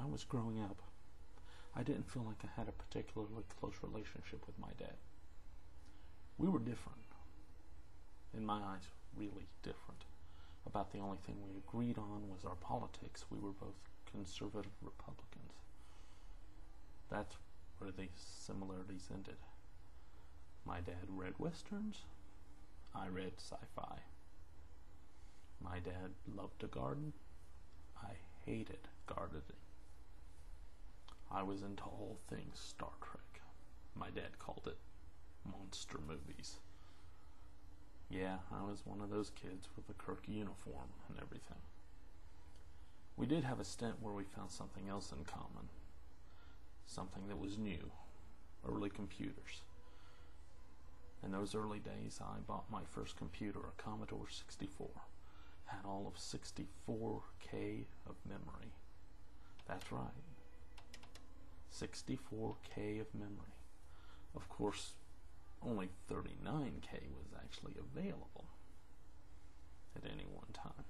I was growing up, I didn't feel like I had a particularly close relationship with my dad. We were different. In my eyes, really different. About the only thing we agreed on was our politics. We were both conservative Republicans. That's where the similarities ended. My dad read westerns. I read sci-fi. My dad loved to garden. I hated gardening. I was into all things Star Trek. My dad called it monster movies. Yeah, I was one of those kids with a Kirk uniform and everything. We did have a stint where we found something else in common. Something that was new. Early computers. In those early days, I bought my first computer, a Commodore 64. Had all of 64K of memory. That's right. 64K of memory. Of course, only 39K was actually available at any one time.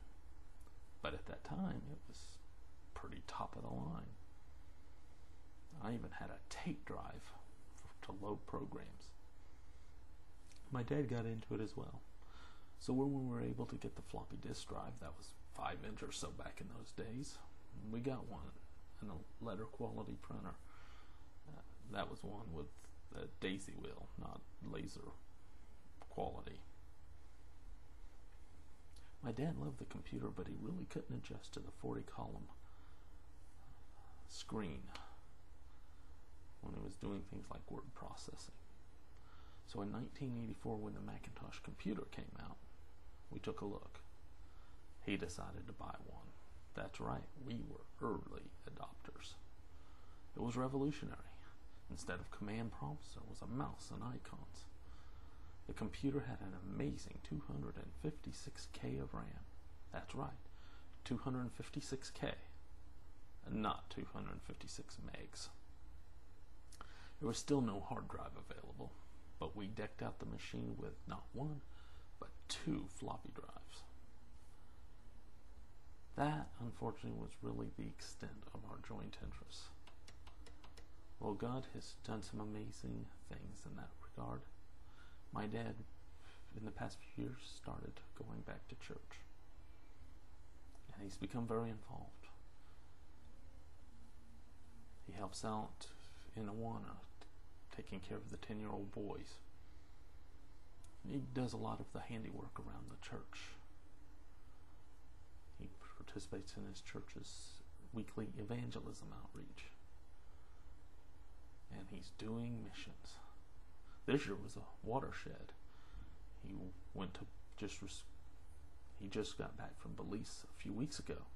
But at that time, it was pretty top of the line. I even had a tape drive to load programs. My dad got into it as well. So when we were able to get the floppy disk drive, that was 5-inch or so back in those days, we got one in a letter quality printer. That was one with the daisy wheel, not laser quality. My dad loved the computer, but he really couldn't adjust to the 40-column screen when he was doing things like word processing. So in 1984, when the Macintosh computer came out, we took a look. He decided to buy one. That's right, we were early adopters. It was revolutionary. Instead of command prompts, there was a mouse and icons. The computer had an amazing 256K of RAM. That's right, 256K, and not 256 megs. There was still no hard drive available, but we decked out the machine with not one, but 2 floppy drives. That, unfortunately, was really the extent of our joint interests. Well, God has done some amazing things in that regard. My dad, in the past few years, started going back to church. And he's become very involved. He helps out in Awana, taking care of the 10-year-old boys. He does a lot of the handiwork around the church. He participates in his church's weekly evangelism outreach. And he's doing missions. This year was a watershed. He just got back from Belize a few weeks ago,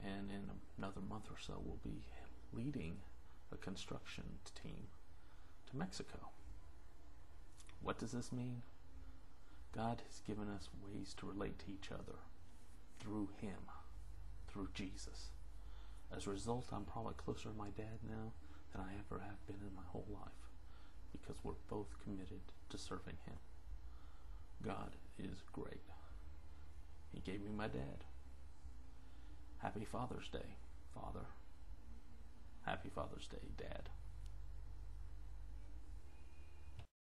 and in another month or so will be leading a construction team to Mexico. What does this mean? God has given us ways to relate to each other through Him, through Jesus. As a result, I'm probably closer to my dad now than I ever have been in my whole life, because we're both committed to serving Him. God is great. He gave me my dad. Happy Father's Day, Father. Happy Father's Day, Dad.